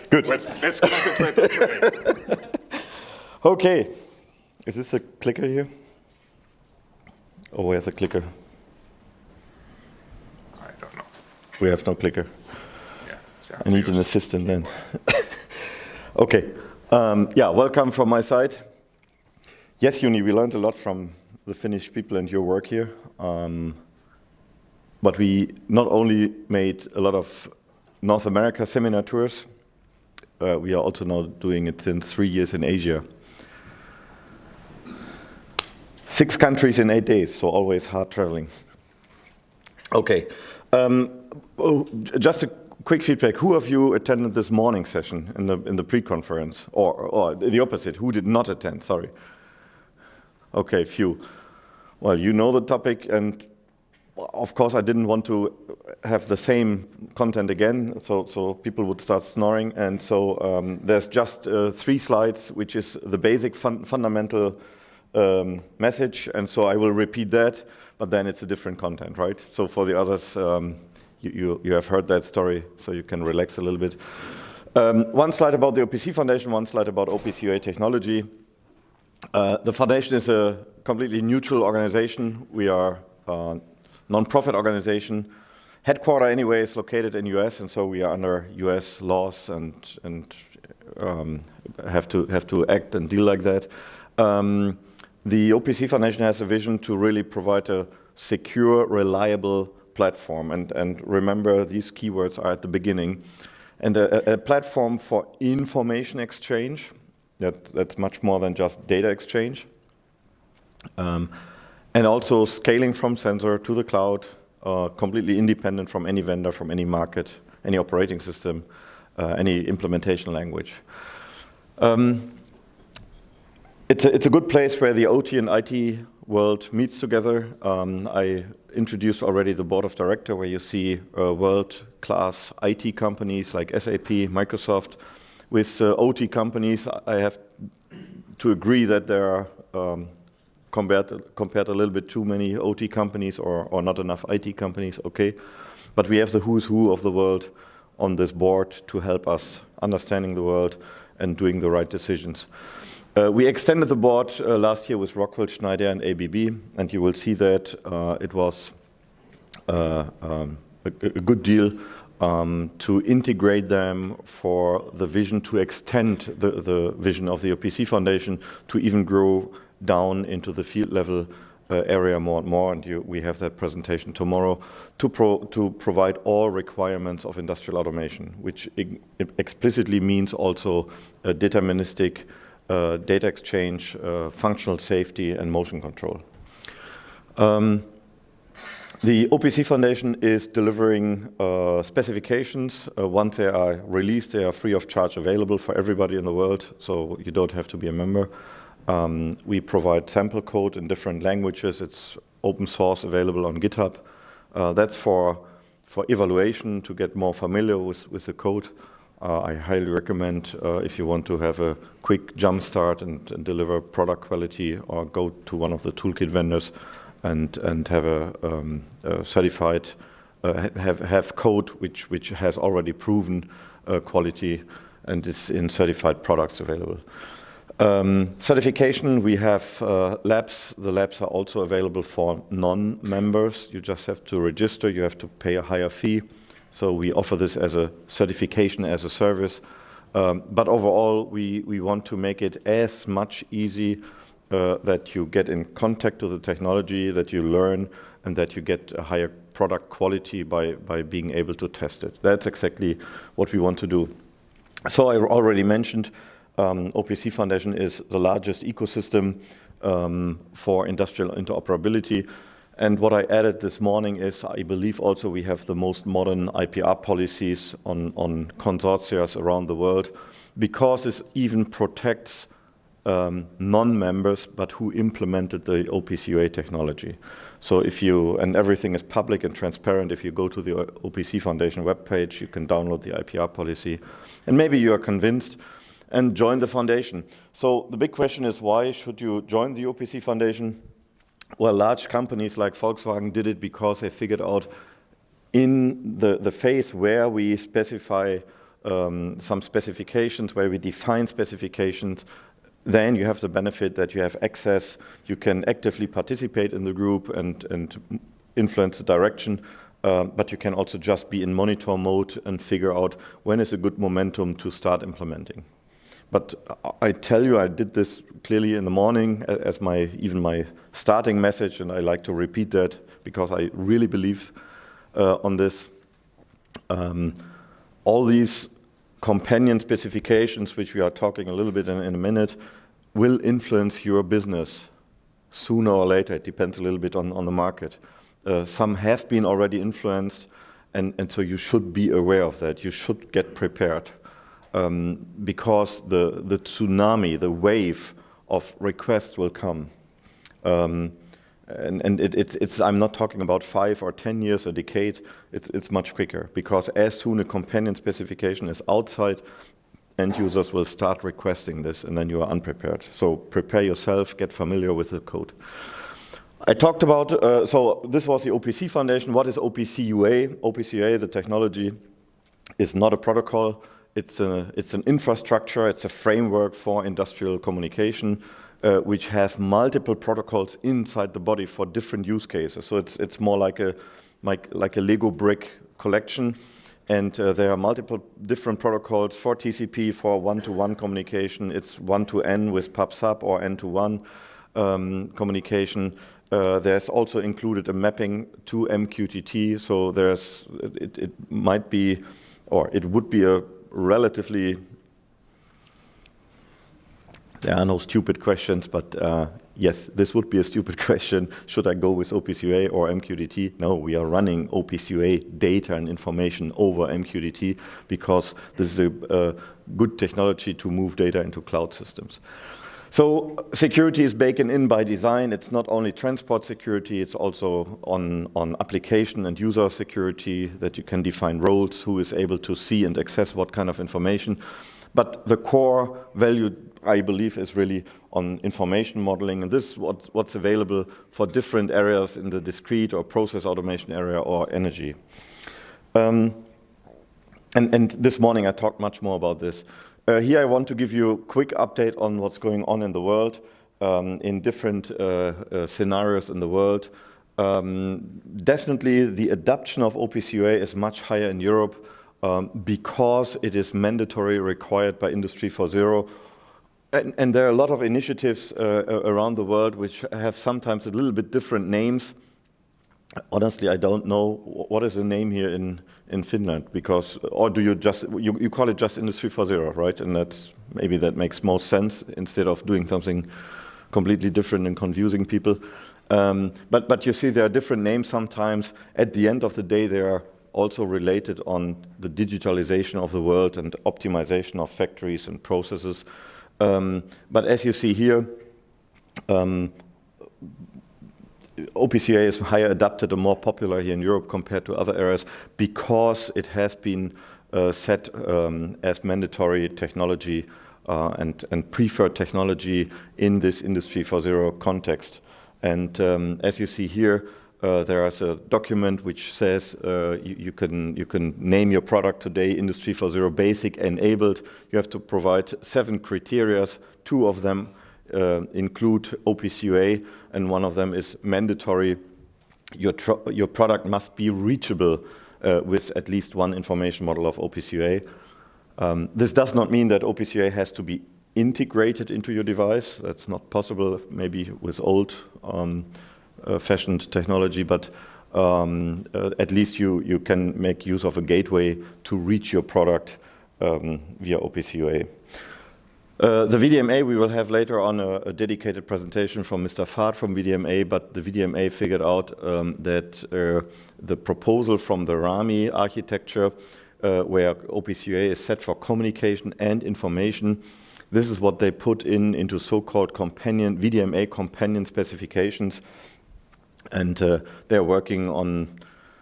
Good. Let's concentrate on today. Okay. Is this a clicker here? Oh, where's a clicker? I don't know. We have no clicker. Yeah. I need an assistant then. Okay. Yeah, welcome from my side. Yes, Juni, we learned a lot from the Finnish people and your work here. But we not only made a lot of North America seminar tours, we are also now doing it since 3 years in Asia. 6 countries in 8 days, so always hard traveling. Okay, just a quick feedback. Who of you attended this morning session in the pre-conference? Or the opposite, who did not attend, sorry. Okay, few. Well, you know the topic, and of course I didn't want to have the same content again, so people would start snoring, and so there's just 3 slides, which is the basic fundamental message, and so I will repeat that, but then it's a different content, right? So for the others, you have heard that story, so you can relax a little bit. 1 slide about the OPC Foundation, 1 slide about OPC UA technology. The foundation is a completely neutral organization. We are a non-profit organization. Headquarter anyway is located in US, and so we are under US laws and have to act and deal like that. The OPC Foundation has a vision to really provide a secure, reliable platform, and remember these keywords are at the beginning, and a platform for information exchange. That's much more than just data exchange. And also scaling from sensor to the cloud, completely independent from any vendor, from any market, any operating system, any implementation language. It's a good place where the OT and IT world meets together. I introduced already the board of directors, where you see world-class IT companies like SAP, Microsoft. With OT companies, I have to agree that there are compared a little bit too many OT companies or not enough IT companies, okay. But we have the who's who of the world on this board to help us understanding the world and doing the right decisions. We extended the board last year with Rockwell, Schneider and ABB, and you will see that it was a good deal to integrate them for the vision to extend the vision of the OPC Foundation to even grow down into the field level area more and more, and we have that presentation tomorrow to provide all requirements of industrial automation, which explicitly means also deterministic data exchange, functional safety and motion control. The OPC Foundation is delivering specifications. Once they are released, they are free of charge available for everybody in the world, so you don't have to be a member. We provide sample code in different languages. It's open source, available on GitHub. That's for evaluation, to get more familiar with the code. I highly recommend if you want to have a quick jump start and deliver product quality, or go to one of the toolkit vendors and have a certified, have code which has already proven quality and is in certified products available. Certification, we have labs. The labs are also available for non-members. You just have to register, you have to pay a higher fee. So we offer this as a certification as a service. But overall, we want to make it as much easy that you get in contact with the technology, that you learn, and that you get a higher product quality by being able to test it. That's exactly what we want to do. So I already mentioned OPC Foundation is the largest ecosystem for industrial interoperability. And what I added this morning is I believe also we have the most modern IPR policies on consortia around the world, because this even protects non-members but who implemented the OPC UA technology. So and everything is public and transparent. If you go to the OPC Foundation webpage, you can download the IPR policy. And maybe you are convinced and join the foundation. So the big question is, why should you join the OPC Foundation? Well, large companies like Volkswagen did it because they figured out in the phase where we specify some specifications where we define specifications. Then you have the benefit that you have access, you can actively participate in the group and influence the direction, but you can also just be in monitor mode and figure out when is a good momentum to start implementing. But I tell you, I did this clearly in the morning as even my starting message, and I like to repeat that because I really believe on this. All these companion specifications, which we are talking a little bit in a minute, will influence your business sooner or later. It depends a little bit on the market. Some have been already influenced, and so you should be aware of that. You should get prepared because the tsunami, the wave of requests will come. And I'm not talking about 5 or 10 years, a decade. It's much quicker because as soon a companion specification is outside, end users will start requesting this, and then you are unprepared. So prepare yourself, get familiar with the code. I talked about, so this was the OPC Foundation. What is OPC UA? OPC UA, the technology, is not a protocol. It's an infrastructure. It's a framework for industrial communication, which have multiple protocols inside the body for different use cases. So it's more like a Lego brick collection. And there are multiple different protocols for TCP, for one-to-one communication. It's one-to-N with PubSub or N-to-1 communication. There's also included a mapping to MQTT. So it might be, or it would be a relatively, there are no stupid questions, but yes, this would be a stupid question. Should I go with OPC UA or MQTT? No, we are running OPC UA data and information over MQTT because this is a good technology to move data into cloud systems. So security is baked in by design. It's not only transport security, it's also on application and user security, that you can define roles, who is able to see and access what kind of information. But the core value, I believe, is really on information modeling, and this is what's available for different areas in the discrete or process automation area or energy. And this morning I talked much more about this. Here I want to give you a quick update on what's going on in the world, in different scenarios in the world. Definitely the adoption of OPC UA is much higher in Europe because it is mandatory, required by Industrie 4.0. And there are a lot of initiatives around the world which have sometimes a little bit different names. Honestly, I don't know what is the name here in Finland, because, or do you just, you call it just Industry 4.0, right? And maybe that makes more sense instead of doing something completely different and confusing people. But you see there are different names sometimes. At the end of the day, they are also related on the digitalization of the world and optimization of factories and processes. But as you see here, OPC UA is higher adapted and more popular here in Europe compared to other areas because it has been set as mandatory technology and preferred technology in this Industry 4.0 context. And as you see here, there is a document which says you can name your product today Industry 4.0 Basic Enabled. You have to provide 7 criteria. 2 of them include OPC UA, and one of them is mandatory. Your product must be reachable with at least one information model of OPC UA. This does not mean that OPC UA has to be integrated into your device. That's not possible, maybe with old fashioned technology, but at least you can make use of a gateway to reach your product via OPC UA. The VDMA, we will have later on a dedicated presentation from Mr. Fahd from VDMA, but the VDMA figured out that the proposal from the RAMI architecture, where OPC UA is set for communication and information, this is what they put into so-called companion, VDMA companion specifications. And they're working on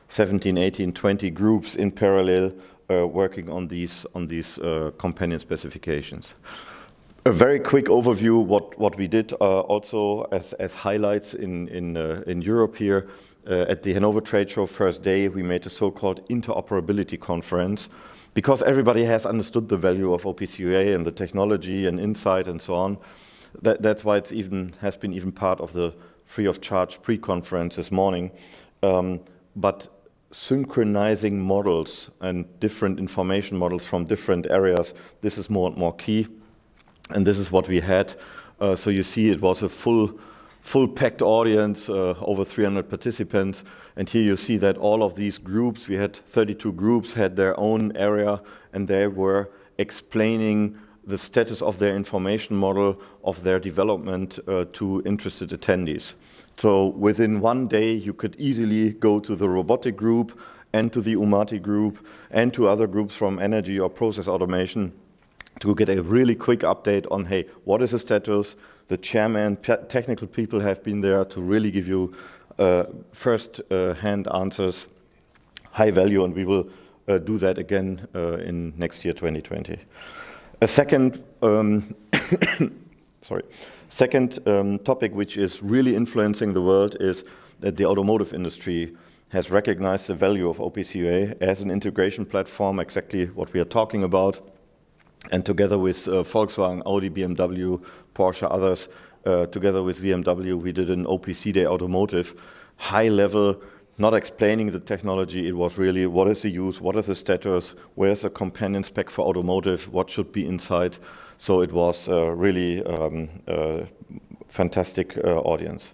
17, 18, 20 groups in parallel, working on these companion specifications. A very quick overview what we did also as highlights in Europe here. At the Hanover Trade Show first day, we made a so-called Interoperability conference. because everybody has understood the value of OPC UA and the technology and insight and so on. That's why it's has been even part of the free of charge pre-conference this morning. But synchronizing models and different information models from different areas, this is more and more key. And this is what we had. So you see it was a full packed audience, over 300 participants. And here you see that all of these groups, we had 32 groups, had their own area, and they were explaining the status of their information model, of their development to interested attendees. So within one day, you could easily go to the robotic group and to the UMATI group and to other groups from energy or process automation to get a really quick update on, hey, what is the status? The chairman, technical people have been there to really give you first-hand answers, high value, and we will do that again in next year, 2020. A second, topic which is really influencing the world is that the automotive industry has recognized the value of OPC UA as an integration platform, exactly what we are talking about. And together with Volkswagen, Audi, BMW, Porsche, others, together with BMW, we did an OPC Day Automotive, high level, not explaining the technology. It was really what is the use, what is the status, where's the companion spec for automotive, what should be inside. So it was really fantastic audience.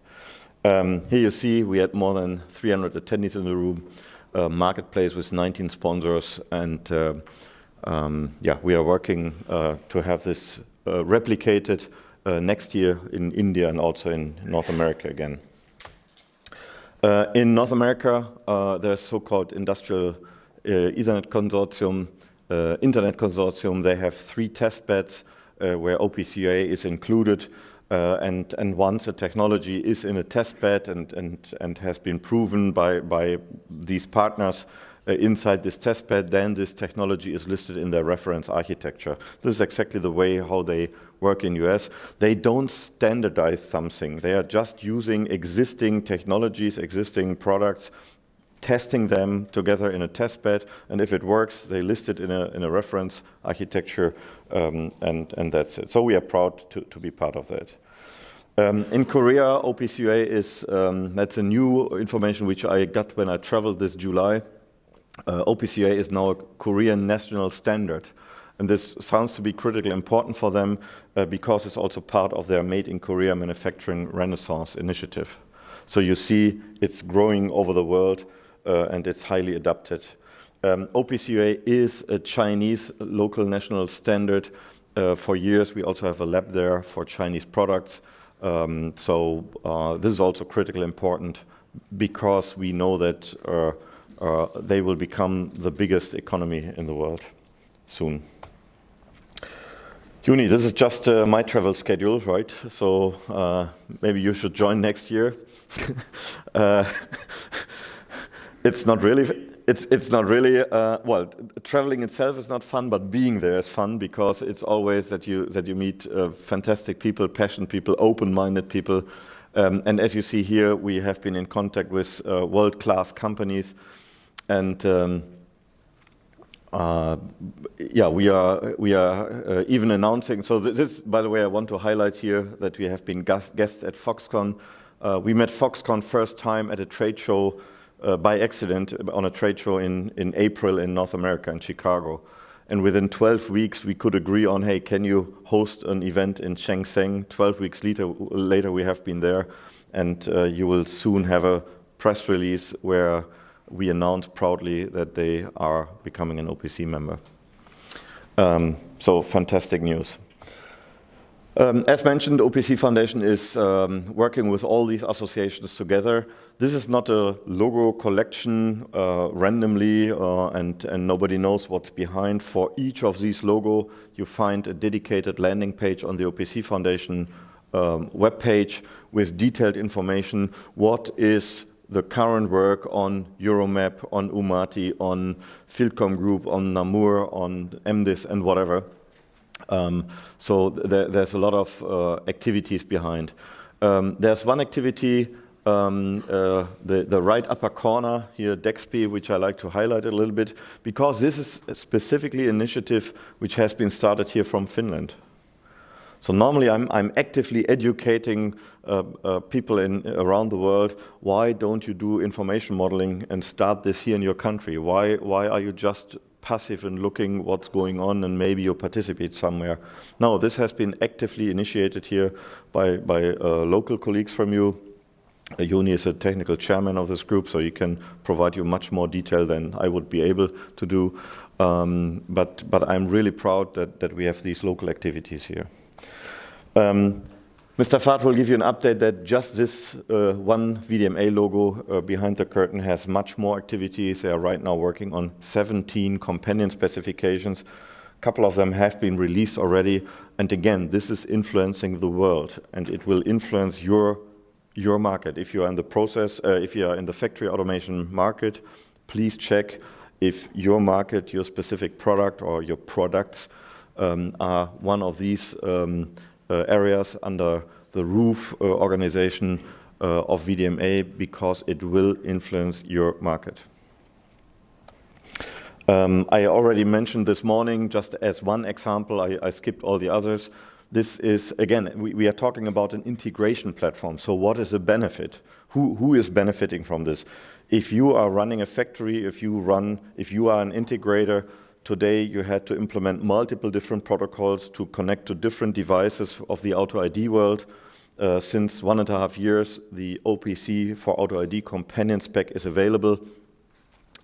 Here you see we had more than 300 attendees in the room, marketplace with 19 sponsors, and yeah, we are working to have this replicated next year in India and also in North America again. In North America, there's so-called Industrial Ethernet Consortium, Internet Consortium. They have 3 test beds where OPC UA is included, and once a technology is in a test bed and has been proven by these partners inside this test bed, then this technology is listed in their reference architecture. This is exactly the way how they work in US. They don't standardize something. They are just using existing technologies, existing products, testing them together in a test bed, and if it works, they list it in a reference architecture, and that's it. So we are proud to be part of that. In Korea, OPC UA is, that's a new information which I got when I traveled this July. OPC UA is now a Korean national standard, and this sounds to be critically important for them because it's also part of their Made in Korea Manufacturing Renaissance initiative. So you see it's growing over the world and it's highly adapted. OPC UA is a Chinese local national standard. For years we also have a lab there for Chinese products. So this is also critically important because we know that they will become the biggest economy in the world soon. Juni, this is just my travel schedule, right? So maybe you should join next year. It's not really. It's not really. Well, traveling itself is not fun, but being there is fun because it's always that you meet fantastic people, passionate people, open-minded people, and as you see here, we have been in contact with world-class companies. And yeah, we are even announcing. So this, by the way, I want to highlight here that we have been guests at Foxconn. We met Foxconn first time at a trade show by accident on a trade show in April in North America in Chicago. And within 12 weeks, we could agree on, hey, can you host an event in Shenzhen? 12 weeks later, we have been there, and you will soon have a press release where we announce proudly that they are becoming an OPC member. So fantastic news. As mentioned, OPC Foundation is working with all these associations together. This is not a logo collection randomly and nobody knows what's behind. For each of these logos, you find a dedicated landing page on the OPC Foundation webpage with detailed information. What is the current work on Euromap, on UMATI, on Philcom Group, on Namur, on MDIS, and whatever. So there's a lot of activities behind. There's one activity the right upper corner here, DEXP, which I like to highlight a little bit, because this is specifically an initiative which has been started here from Finland. So normally I'm actively educating people around the world, why don't you do information modeling and start this here in your country? Why are you just passive and looking what's going on and maybe you participate somewhere? No, this has been actively initiated here by local colleagues from you. Joni is a technical chairman of this group, so he can provide you much more detail than I would be able to do. But I'm really proud that we have these local activities here. Mr. Fahrt will give you an update that just this one VDMA logo behind the curtain has much more activities. They are right now working on 17 companion specifications. A couple of them have been released already. And again, this is influencing the world, and it will influence your market. If you are in the process, if you are in the factory automation market, please check if your market, your specific product or your products are one of these areas under the roof organization of VDMA, because it will influence your market. I already mentioned this morning, just as one example, I skipped all the others. This is, again, we are talking about an integration platform. So what is the benefit? Who is benefiting from this? If you are running a factory, if you are an integrator, today you had to implement multiple different protocols to connect to different devices of the Auto ID world. Since 1.5 years, the OPC for Auto ID companion spec is available.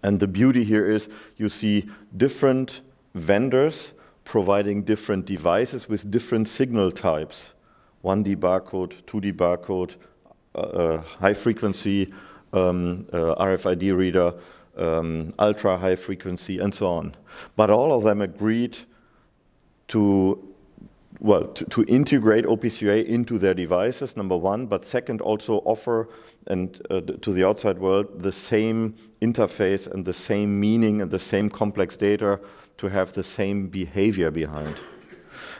And the beauty here is you see different vendors providing different devices with different signal types. 1D barcode, 2D barcode, high frequency RFID reader, ultra high frequency, and so on. But all of them agreed to integrate OPC UA into their devices, number one, but second, also offer to the outside world the same interface and the same meaning and the same complex data to have the same behavior behind.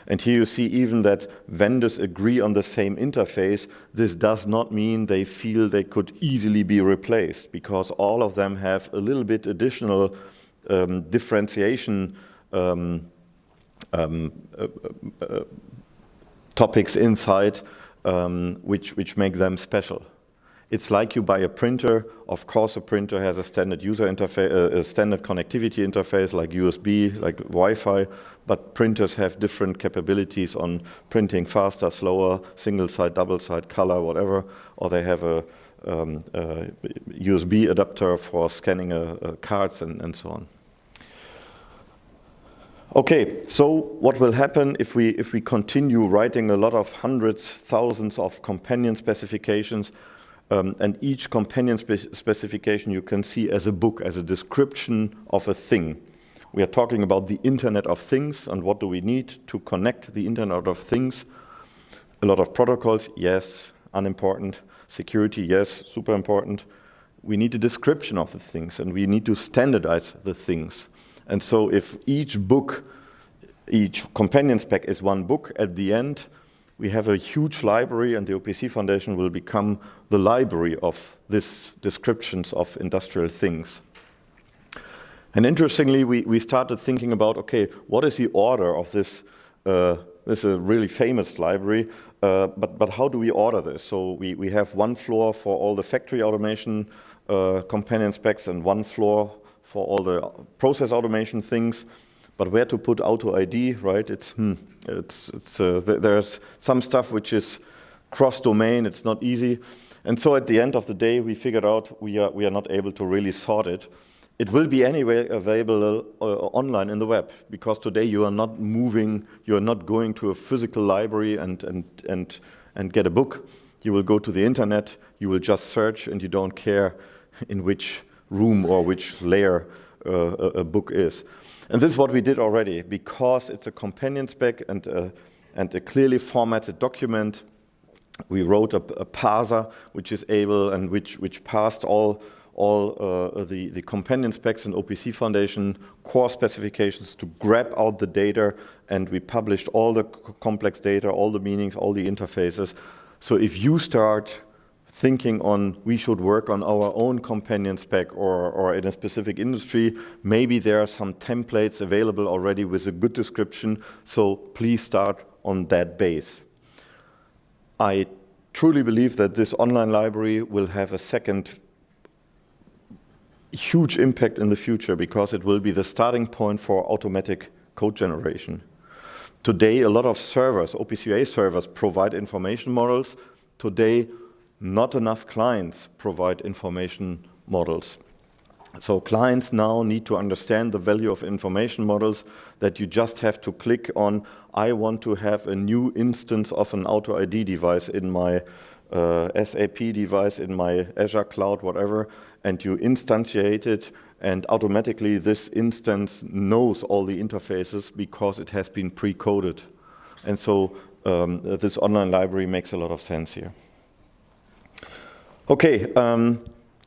And here you see even that vendors agree on the same interface. This does not mean they feel they could easily be replaced, because all of them have a little bit additional differentiation topics inside, which make them special. It's like you buy a printer. Of course, a printer has a standard user interface, a standard connectivity interface like USB, like Wi-Fi, but printers have different capabilities on printing faster, slower, single side, double side, color, whatever, or they have a USB adapter for scanning cards and so on. Okay, so what will happen if we continue writing a lot of hundreds, thousands of companion specifications, and each companion specification you can see as a book, as a description of a thing. We are talking about the Internet of Things, and what do we need to connect the Internet of Things? A lot of protocols, yes, unimportant. Security, yes, super important. We need a description of the things, and we need to standardize the things. And so if each book, each companion spec is one book, at the end we have a huge library, and the OPC Foundation will become the library of these descriptions of industrial things. And interestingly, we started thinking about, okay, what is the order of this? This is a really famous library, but how do we order this? So we have one floor for all the factory automation companion specs and one floor for all the process automation things, but where to put Auto ID, right? There's some stuff which is cross-domain. It's not easy, and so at the end of the day, we figured out we are not able to really sort it. It will be anyway available online in the web, because today you are not moving, you are not going to a physical library and get a book. You will go to the internet. You will just search, and you don't care in which room or which layer a book is. And this is what we did already, because it's a companion spec and a clearly formatted document. We wrote a parser which is able and which parsed all the companion specs in OPC Foundation core specifications to grab out the data, and we published all the complex data, all the meanings, all the interfaces. So if you start thinking on we should work on our own companion spec or in a specific industry, maybe there are some templates available already with a good description, so please start on that base. I truly believe that this online library will have a second huge impact in the future because it will be the starting point for automatic code generation. Today, a lot of servers, OPC UA servers, provide information models. Today, not enough clients provide information models. So clients now need to understand the value of information models, that you just have to click on, I want to have a new instance of an Auto ID device in my SAP device, in my Azure cloud, whatever, and you instantiate it, and automatically this instance knows all the interfaces because it has been pre-coded. And so this online library makes a lot of sense here. Okay,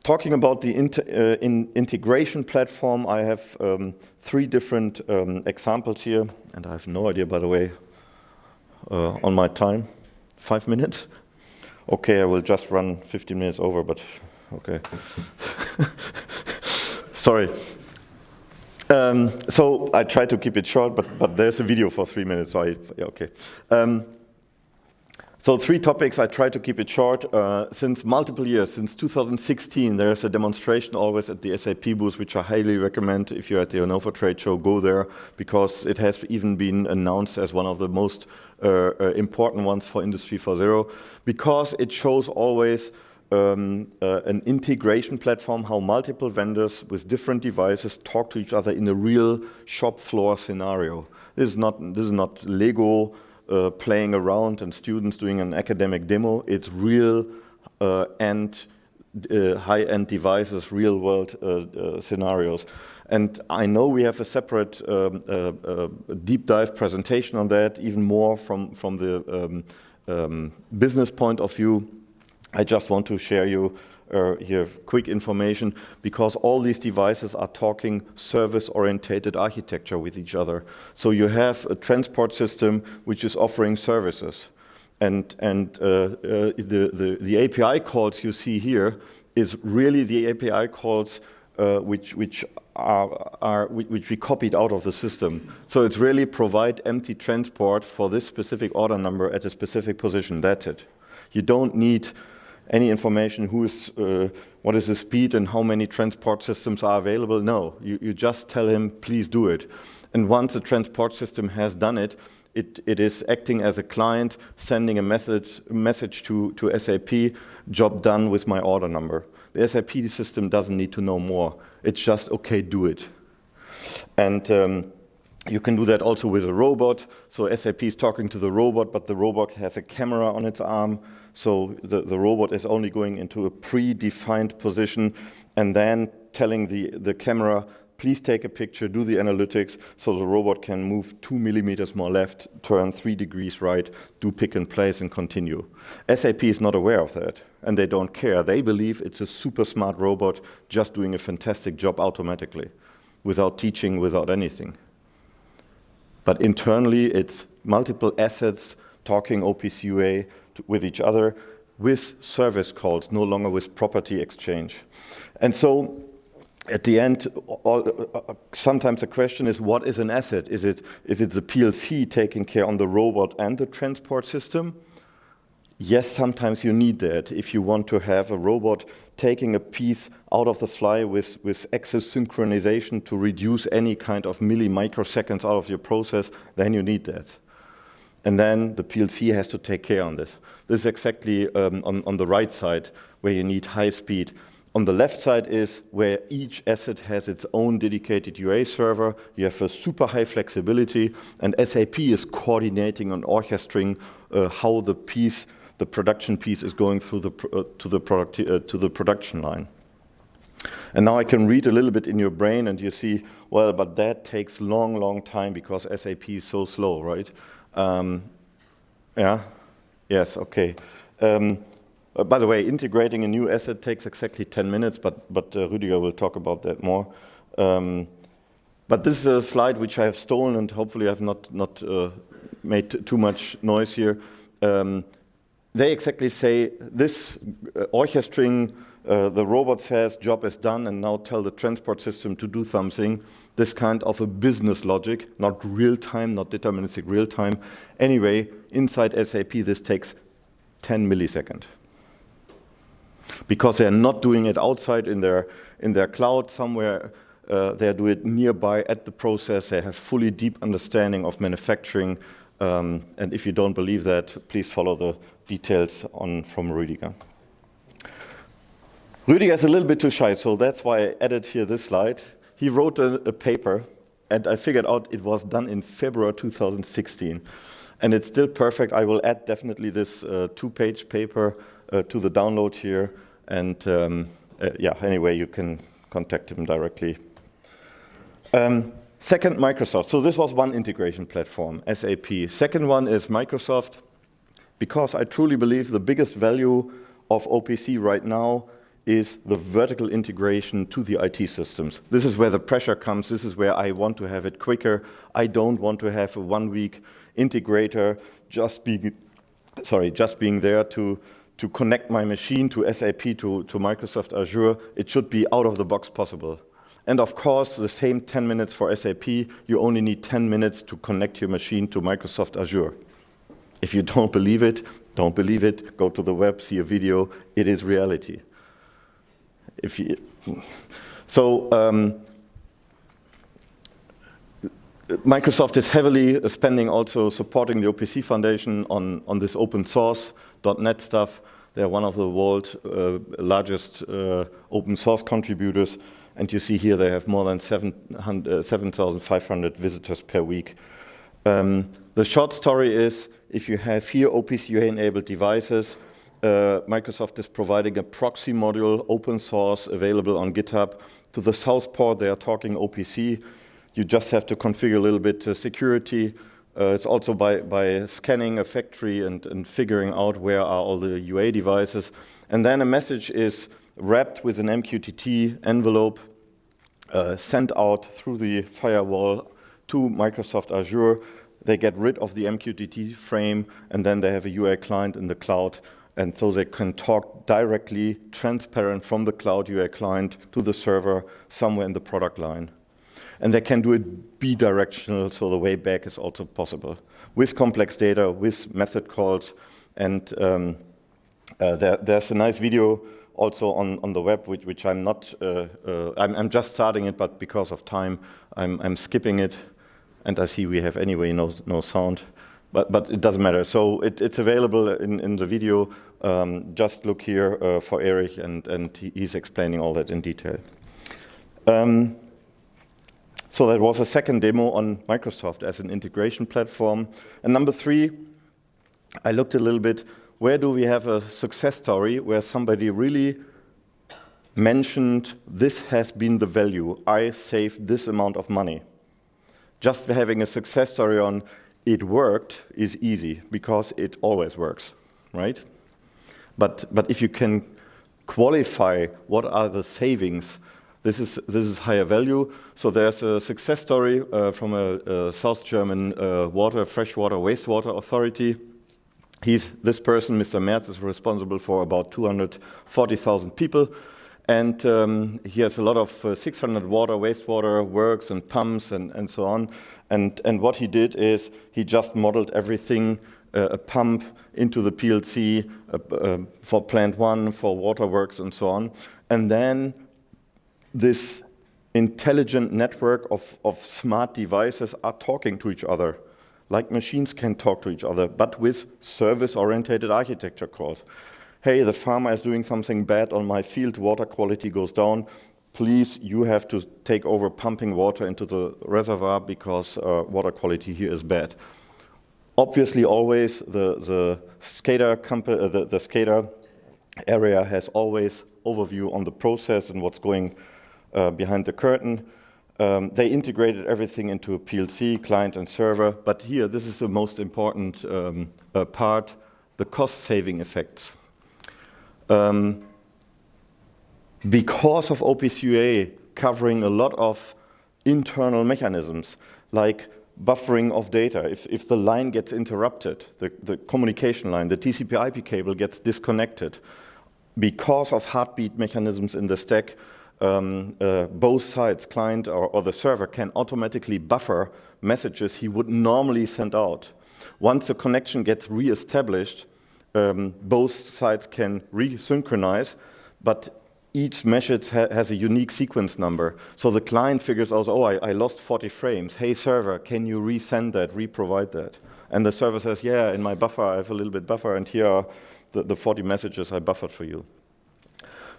talking about the integration platform, I have 3 different examples here, and I have no idea, by the way, on my time. 5 minutes? Okay, I will just run 15 minutes over, but okay. Sorry. So I try to keep it short, but there's a video for 3 minutes, so yeah, okay. So 3 topics, I try to keep it short. Since multiple years, since 2016, there's a demonstration always at the SAP booth, which I highly recommend. If you're at the Hannover Trade Show, go there, because it has even been announced as one of the most important ones for Industry 4.0, because it shows always an integration platform, how multiple vendors with different devices talk to each other in a real shop floor scenario. This is not Lego playing around and students doing an academic demo. It's real and high-end devices, real-world scenarios. And I know we have a separate deep dive presentation on that, even more from the business point of view. I just want to share you here quick information, because all these devices are talking service-oriented architecture with each other. So you have a transport system which is offering services, and the API calls you see here is really the API calls which we copied out of the system. So it's really provide empty transport for this specific order number at a specific position. That's it. You don't need any information, what is the speed and how many transport systems are available. No, you just tell him, please do it. And once the transport system has done it, it is acting as a client, sending a message to SAP, job done with my order number. The SAP system doesn't need to know more. It's just, okay, do it. And you can do that also with a robot. So SAP is talking to the robot, but the robot has a camera on its arm. So the robot is only going into a predefined position and then telling the camera, please take a picture, do the analytics, so the robot can move 2 millimeters more left, turn 3 degrees right, do pick and place and continue. SAP is not aware of that, and they don't care. They believe it's a super smart robot just doing a fantastic job automatically, without teaching, without anything. But internally, it's multiple assets talking OPC UA with each other, with service calls, no longer with property exchange. And so at the end, sometimes the question is, what is an asset? Is it the PLC taking care on the robot and the transport system? Yes, sometimes you need that. If you want to have a robot taking a piece out of the fly with access synchronization to reduce any kind of microseconds out of your process, then you need that. And then the PLC has to take care on this. This is exactly on the right side where you need high speed. On the left side is where each asset has its own dedicated UA server. You have a super high flexibility, and SAP is coordinating and orchestrating how the production piece is going through to the production line. And now I can read a little bit in your brain, and you see, well, but that takes long time because SAP is so slow, right? Yeah. Yes. Okay. By the way, integrating a new asset takes exactly 10 minutes, but Rüdiger will talk about that more. But this is a slide which I have stolen, and hopefully I have not made too much noise here. they exactly say this orchestrating, the robot says job is done and now tell the transport system to do something, this kind of a business logic, not real time, not deterministic real time. Anyway, inside SAP this takes 10 milliseconds. Because they're not doing it outside in their cloud somewhere, they do it nearby at the process, they have fully deep understanding of manufacturing, and if you don't believe that, please follow the details from Rüdiger. Rüdiger is a little bit too shy, so that's why I added here this slide. He wrote a paper, and I figured out it was done in February 2016. And it's still perfect. I will add definitely this two-page paper to the download here. And yeah, anyway, you can contact him directly. Second, Microsoft. So this was one integration platform, SAP. Second one is Microsoft, because I truly believe the biggest value of OPC right now is the vertical integration to the IT systems. This is where the pressure comes. This is where I want to have it quicker. I don't want to have a one-week integrator just being there to connect my machine to SAP, to Microsoft Azure. It should be out of the box possible. And of course, the same 10 minutes for SAP, you only need 10 minutes to connect your machine to Microsoft Azure. If you don't believe it, don't believe it. Go to the web, see a video. It is reality. Microsoft is heavily spending also supporting the OPC Foundation on this open source .NET stuff. They're one of the world's largest open source contributors. And you see here they have more than 7,500 visitors per week. The short story is, if you have here OPC UA enabled devices, Microsoft is providing a proxy module, open source, available on GitHub. To the south port, they are talking OPC. You just have to configure a little bit security. It's also by scanning a factory and figuring out where are all the UA devices. And then a message is wrapped with an MQTT envelope, sent out through the firewall to Microsoft Azure. They get rid of the MQTT frame, and then they have a UA client in the cloud. And so they can talk directly, transparent from the cloud UA client to the server somewhere in the product line. And they can do it bidirectional, so the way back is also possible. With complex data, with method calls, and there's a nice video also on the web, which I'm not, I'm just starting it, but because of time, I'm skipping it. And I see we have anyway no sound. But it doesn't matter. So it's available in the video. Just look here for Erich, and he's explaining all that in detail. So that was a second demo on Microsoft as an integration platform. And number 3, I looked a little bit, where do we have a success story where somebody really mentioned this has been the value. I saved this amount of money. Just having a success story on it worked is easy because it always works, right? But if you can qualify what are the savings, this is higher value. So there's a success story from a South German freshwater, wastewater authority. This person, Mr. Merz, is responsible for about 240,000 people. And he has a lot of 600 wastewater works and pumps and so on. And what he did is he just modeled everything, a pump into the PLC for plant 1, for waterworks and so on. And then this intelligent network of smart devices are talking to each other, like machines can talk to each other, but with service-oriented architecture calls. Hey, the farmer is doing something bad on my field, water quality goes down. Please, you have to take over pumping water into the reservoir because water quality here is bad. Obviously, always the SCADA area has always overview on the process and what's going behind the curtain. They integrated everything into a PLC, client and server, but here, this is the most important part, the cost-saving effects. Because of OPC UA covering a lot of internal mechanisms, like buffering of data. If the line gets interrupted, the communication line, the TCP/IP cable gets disconnected, because of heartbeat mechanisms in the stack, both sides, client or the server, can automatically buffer messages he would normally send out. Once the connection gets re-established, both sides can resynchronize, but each message has a unique sequence number. So the client figures out, oh, I lost 40 frames. Hey, server, can you resend that, reprovide that? And the server says, yeah, in my buffer, I have a little bit buffer, and here are the 40 messages I buffered for you.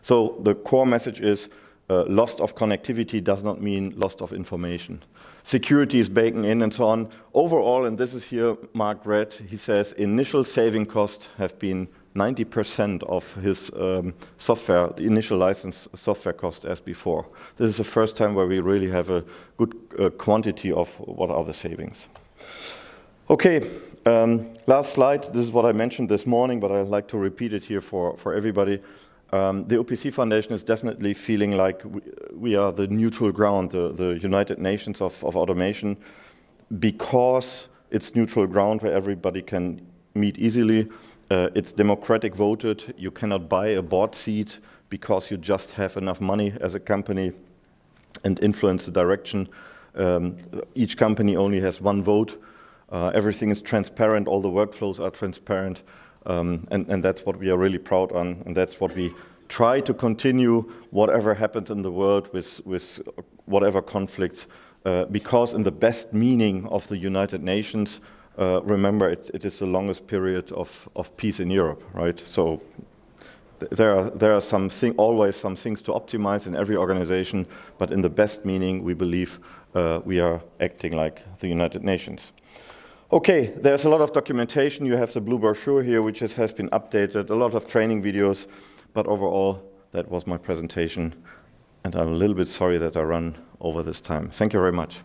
So the core message is loss of connectivity does not mean loss of information. Security is baked in and so on. Overall, and this is here marked red, he says initial saving costs have been 90% of his software, the initial license software cost as before. This is the first time where we really have a good quantity of what are the savings. Okay, last slide. This is what I mentioned this morning, but I'd like to repeat it here for everybody. The OPC Foundation is definitely feeling like we are the neutral ground, the United Nations of automation, because it's neutral ground where everybody can meet easily. It's democratic voted. You cannot buy a board seat because you just have enough money as a company and influence the direction. Each company only has one vote. Everything is transparent. All the workflows are transparent. And that's what we are really proud on. And that's what we try to continue whatever happens in the world with whatever conflicts. Because in the best meaning of the United Nations, remember, it is the longest period of peace in Europe, right? So there are always some things to optimize in every organization, but in the best meaning, we believe we are acting like the United Nations. Okay, there's a lot of documentation. You have the blue brochure here, which has been updated, a lot of training videos, but overall, that was my presentation, and I'm a little bit sorry that I run over this time. Thank you very much.